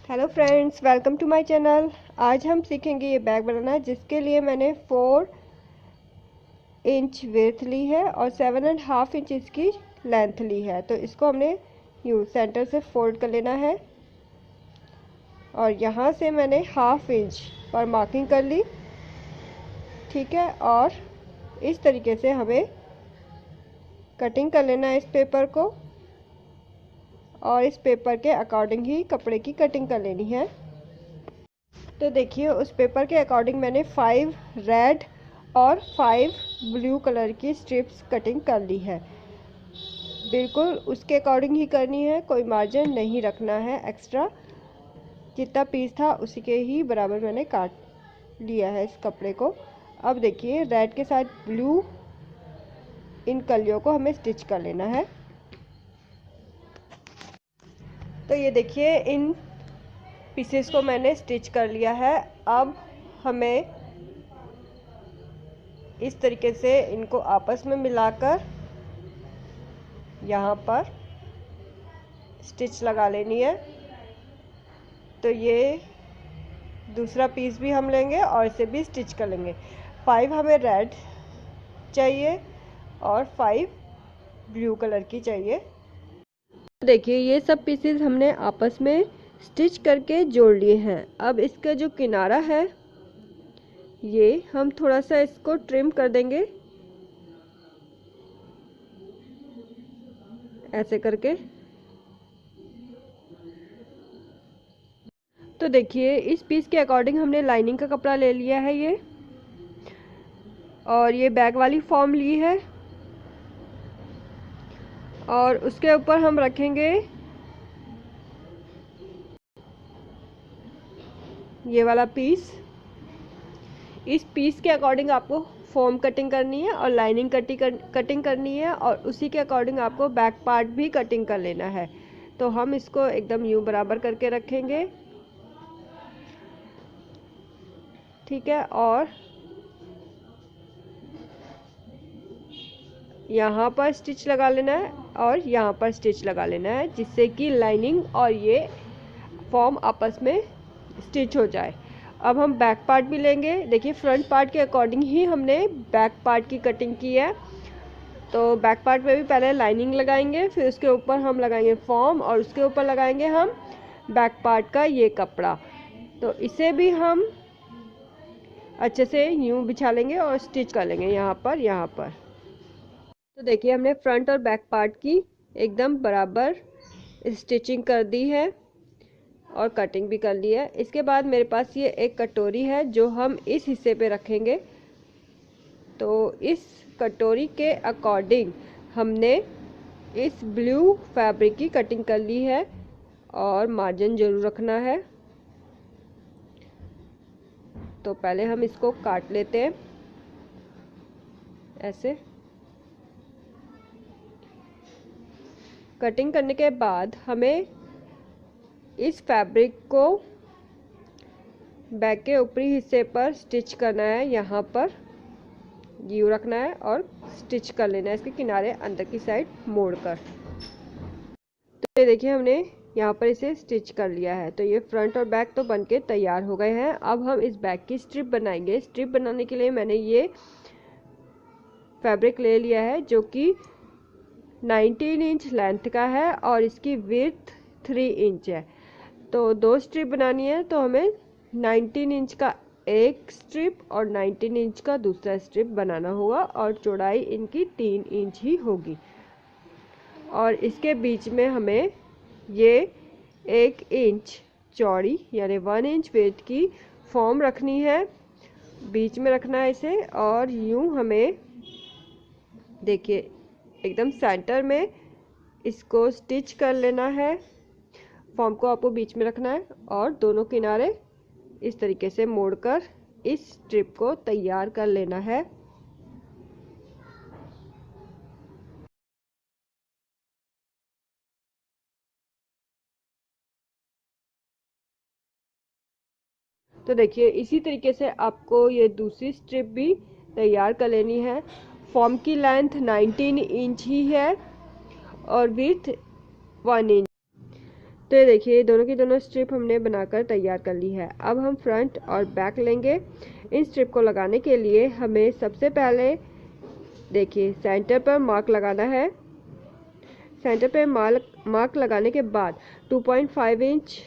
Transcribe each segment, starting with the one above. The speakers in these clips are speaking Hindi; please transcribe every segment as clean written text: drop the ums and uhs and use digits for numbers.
Hello friends, welcome to my channel. आज हम सीखेंगे ये बैग बनाना, जिसके लिए मैंने 4 इंच विड्थ ली है और 7.5 इंच इसकी लेंथ ली है। तो इसको हमने यूँ सेंटर से फोल्ड कर लेना है और यहाँ से मैंने 1/2 इंच पर मार्किंग कर ली। ठीक है, और इस तरीके से हमें कटिंग कर लेना है इस पेपर को, और इस पेपर के अकॉर्डिंग ही कपड़े की कटिंग कर लेनी है। तो देखिए, उस पेपर के अकॉर्डिंग मैंने 5 रेड और 5 ब्लू कलर की स्ट्रिप्स कटिंग कर ली है। बिल्कुल उसके अकॉर्डिंग ही करनी है, कोई मार्जिन नहीं रखना है एक्स्ट्रा। जितना पीस था उसी के ही बराबर मैंने काट लिया है इस कपड़े को। अब देखिए, रेड के साथ ब्लू इन कलियों को हमें स्टिच कर लेना है। तो ये देखिए, इन पीसेस को मैंने स्टिच कर लिया है। अब हमें इस तरीके से इनको आपस में मिलाकर यहाँ पर स्टिच लगा लेनी है। तो ये दूसरा पीस भी हम लेंगे और इसे भी स्टिच कर लेंगे। 5 हमें रेड चाहिए और 5 ब्लू कलर की चाहिए। देखिए, ये सब पीसेस हमने आपस में स्टिच करके जोड़ लिए हैं। अब इसका जो किनारा है, ये हम थोड़ा सा इसको ट्रिम कर देंगे ऐसे करके। तो देखिए, इस पीस के अकॉर्डिंग हमने लाइनिंग का कपड़ा ले लिया है ये, और ये बैग वाली फॉर्म ली है, और उसके ऊपर हम रखेंगे ये वाला पीस। इस पीस के अकॉर्डिंग आपको फॉर्म कटिंग करनी है और लाइनिंग कटिंग करनी है, और उसी के अकॉर्डिंग आपको बैक पार्ट भी कटिंग कर लेना है। तो हम इसको एकदम यूं बराबर करके रखेंगे। ठीक है, और यहाँ पर स्टिच लगा लेना है और यहाँ पर स्टिच लगा लेना है, जिससे कि लाइनिंग और ये फॉर्म आपस में स्टिच हो जाए। अब हम बैक पार्ट भी लेंगे। देखिए, फ्रंट पार्ट के अकॉर्डिंग ही हमने बैक पार्ट की कटिंग की है। तो बैक पार्ट में भी पहले लाइनिंग लगाएंगे, फिर उसके ऊपर हम लगाएंगे फॉर्म, और उसके ऊपर लगाएंगे हम बैक पार्ट का ये कपड़ा। तो इसे भी हम अच्छे से यूं बिछा लेंगे और स्टिच कर लेंगे यहाँ पर। तो देखिए, हमने फ्रंट और बैक पार्ट की एकदम बराबर स्टिचिंग कर दी है और कटिंग भी कर ली है। इसके बाद मेरे पास ये एक कटोरी है जो हम इस हिस्से पे रखेंगे। तो इस कटोरी के अकॉर्डिंग हमने इस ब्लू फैब्रिक की कटिंग कर ली है, और मार्जिन जरूर रखना है। तो पहले हम इसको काट लेते हैं ऐसे। कटिंग करने के बाद हमें इस फैब्रिक को बैक के ऊपरी हिस्से पर स्टिच करना है। यहाँ पर यूँ रखना है और स्टिच कर लेना है इसके किनारे अंदर की साइड मोड़कर। तो ये देखिए, हमने यहाँ पर इसे स्टिच कर लिया है। तो ये फ्रंट और बैक तो बनके तैयार हो गए हैं। अब हम इस बैक की स्ट्रिप बनाएंगे। स्ट्रिप बनाने के लिए मैंने ये फैब्रिक ले लिया है जो कि 19 इंच लेंथ का है और इसकी विड्थ 3 इंच है। तो 2 स्ट्रिप बनानी है, तो हमें 19 इंच का एक स्ट्रिप और 19 इंच का दूसरा स्ट्रिप बनाना होगा, और चौड़ाई इनकी 3 इंच ही होगी। और इसके बीच में हमें ये 1 इंच चौड़ी यानी 1 इंच विड्थ की फॉर्म रखनी है, बीच में रखना है इसे। और यूं हमें देखिए एकदम सेंटर में इसको स्टिच कर लेना है। फॉर्म को आपको बीच में रखना है और दोनों किनारे इस तरीके से मोड़कर इस स्ट्रिप को तैयार कर लेना है। तो देखिए, इसी तरीके से आपको ये दूसरी स्ट्रिप भी तैयार कर लेनी है। फॉर्म की लेंथ 19 इंच ही है और विड्थ 1 इंच। तो ये देखिए दोनों की दोनों स्ट्रिप हमने बनाकर तैयार कर ली है। अब हम फ्रंट और बैक लेंगे। इन स्ट्रिप को लगाने के लिए हमें सबसे पहले देखिए सेंटर पर मार्क लगाना है। सेंटर पे मार्क लगाने के बाद 2.5 इंच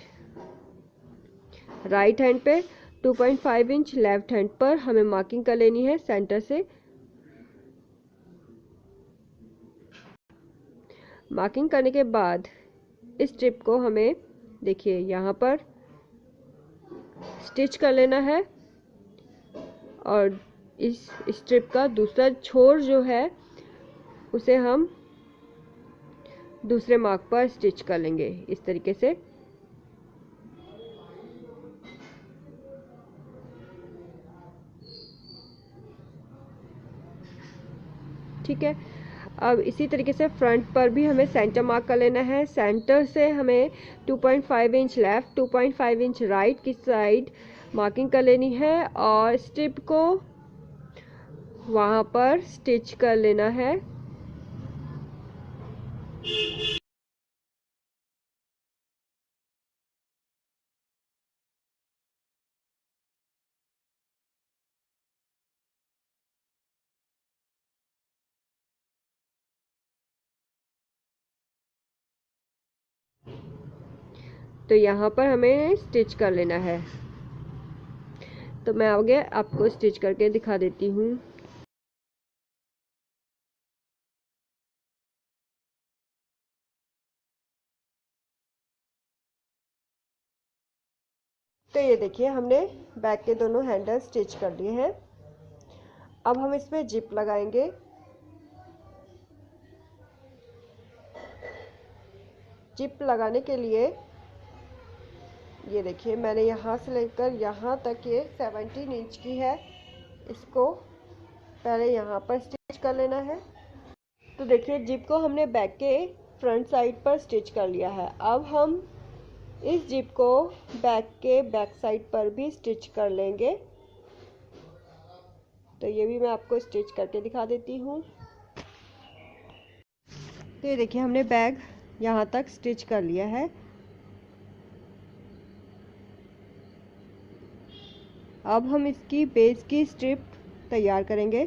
राइट हैंड पे, 2.5 इंच लेफ्ट हैंड पर हमें मार्किंग कर लेनी है सेंटर से। मार्किंग करने के बाद इस स्ट्रिप को हमें देखिए यहाँ पर स्टिच कर लेना है और इस स्ट्रिप का दूसरा छोर जो है उसे हम दूसरे मार्क पर स्टिच कर लेंगे इस तरीके से। ठीक है, अब इसी तरीके से फ्रंट पर भी हमें सेंटर मार्क कर लेना है। सेंटर से हमें 2.5 इंच लेफ्ट, 2.5 इंच राइट की साइड मार्किंग कर लेनी है और स्ट्रिप को वहाँ पर स्टिच कर लेना है। तो यहाँ पर हमें स्टिच कर लेना है। तो मैं आगे आपको स्टिच करके दिखा देती हूँ। तो ये देखिए हमने बैक के दोनों हैंडल स्टिच कर लिए हैं। अब हम इसमें जिप लगाएंगे। जिप लगाने के लिए ये देखिए मैंने यहाँ से लेकर यहाँ तक ये 17 इंच की है। इसको पहले यहाँ पर स्टिच कर लेना है। तो देखिए जिप को हमने बैक के फ्रंट साइड पर स्टिच कर लिया है। अब हम इस जिप को बैक के बैक साइड पर भी स्टिच कर लेंगे। तो ये भी मैं आपको स्टिच करके दिखा देती हूँ। तो ये देखिए हमने बैग यहाँ तक स्टिच कर लिया है। अब हम इसकी बेस की स्ट्रिप तैयार करेंगे।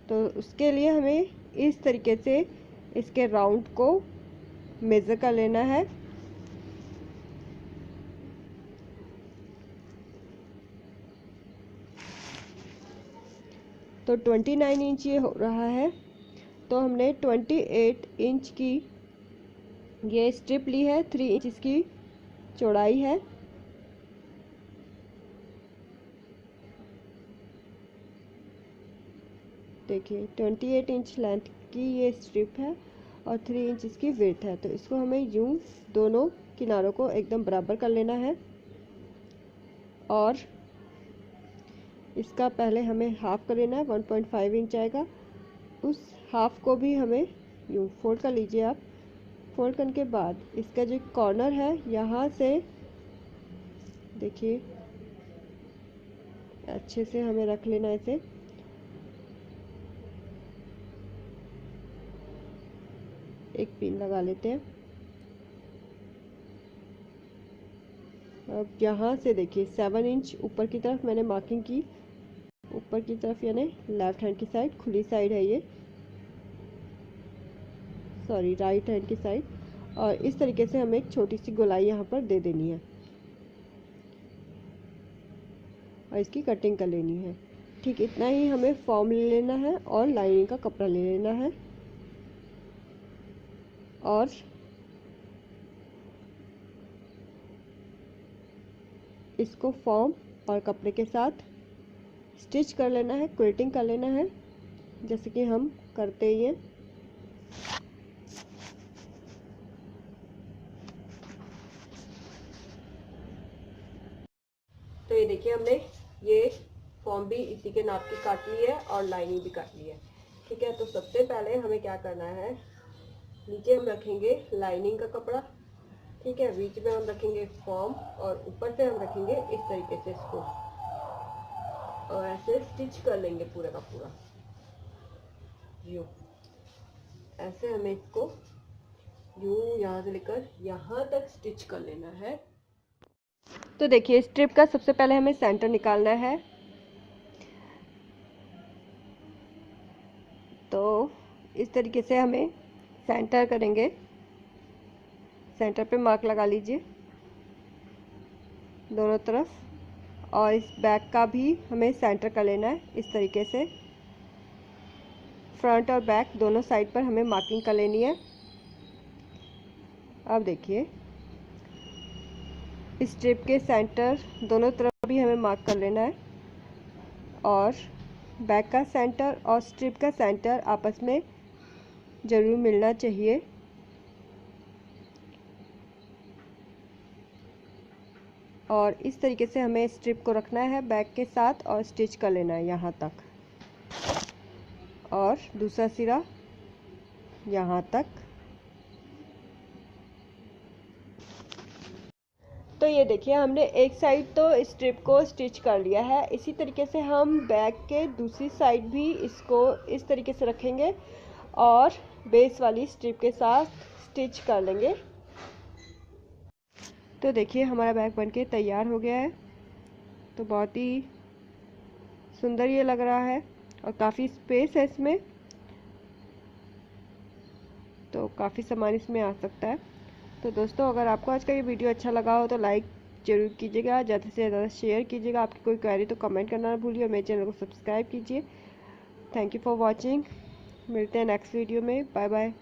तो उसके लिए हमें इस तरीके से इसके राउंड को मेज़र कर लेना है। तो 29 इंच ये हो रहा है। तो हमने 28 इंच की ये स्ट्रिप ली है। 3 इंच इसकी चौड़ाई है। देखिए 28 इंच लेंथ की ये स्ट्रिप है और 3 इंच इसकी विड्थ है। तो इसको हमें यूं दोनों किनारों को एकदम बराबर कर लेना है और इसका पहले हमें हाफ कर लेना है। 1.5 इंच आएगा। उस हाफ को भी हमें यूं फोल्ड कर लीजिए आप। फोल्ड करने के बाद इसका जो कॉर्नर है यहाँ से देखिए अच्छे से हमें रख लेना है इसे। एक पिन लगा लेते हैं। अब यहाँ से देखिए 7 इंच ऊपर की तरफ मैंने मार्किंग की। ऊपर की तरफ यानी लेफ्ट हैंड की साइड, खुली साइड है ये, सॉरी राइट हैंड की साइड। और इस तरीके से हमें एक छोटी सी गोलाई यहाँ पर दे देनी है और इसकी कटिंग कर लेनी है। ठीक इतना ही हमें फॉर्म ले लेना है और लाइनिंग का कपड़ा ले लेना है और इसको फॉर्म और कपड़े के साथ स्टिच कर लेना है, क्विल्टिंग कर लेना है जैसे कि हम करते ही हैं। तो ये देखिए हमने ये फॉर्म भी इसी के नाप की काट ली है और लाइनिंग भी काट ली है। ठीक है, तो सबसे पहले हमें क्या करना है, नीचे हम रखेंगे लाइनिंग का कपड़ा। ठीक है, बीच में हम रखेंगे फॉर्म और ऊपर से हम रखेंगे इस तरीके से इसको और ऐसे स्टिच कर लेंगे पूरा का पूरा। यूं ऐसे हमें इसको यूँ यहाँ से लेकर यहाँ तक स्टिच कर लेना है। तो देखिए स्ट्रिप का सबसे पहले हमें सेंटर निकालना है। तो इस तरीके से हमें सेंटर करेंगे, सेंटर पे मार्क लगा लीजिए दोनों तरफ, और इस बैक का भी हमें सेंटर कर लेना है इस तरीके से। फ्रंट और बैक दोनों साइड पर हमें मार्किंग कर लेनी है। अब देखिए स्ट्रिप के सेंटर दोनों तरफ भी हमें मार्क कर लेना है, और बैक का सेंटर और स्ट्रिप का सेंटर आपस में ज़रूर मिलना चाहिए। और इस तरीके से हमें स्ट्रिप को रखना है बैक के साथ और स्टिच कर लेना है यहाँ तक, और दूसरा सिरा यहाँ तक। तो ये देखिए हमने एक साइड तो स्ट्रिप को स्टिच कर लिया है। इसी तरीके से हम बैक के दूसरी साइड भी इसको इस तरीके से रखेंगे और बेस वाली स्ट्रिप के साथ स्टिच कर लेंगे। तो देखिए हमारा बैग बनके तैयार हो गया है। तो बहुत ही सुंदर ये लग रहा है और काफ़ी स्पेस है इसमें, तो काफ़ी सामान इसमें आ सकता है। तो दोस्तों अगर आपको आज का ये वीडियो अच्छा लगा हो तो लाइक ज़रूर कीजिएगा, ज़्यादा से ज़्यादा शेयर कीजिएगा। आपकी कोई क्वेरी तो कमेंट करना ना भूलिए और मेरे चैनल को सब्सक्राइब कीजिए। Thank you for watching. मिलते हैं नेक्स्ट वीडियो में। Bye bye.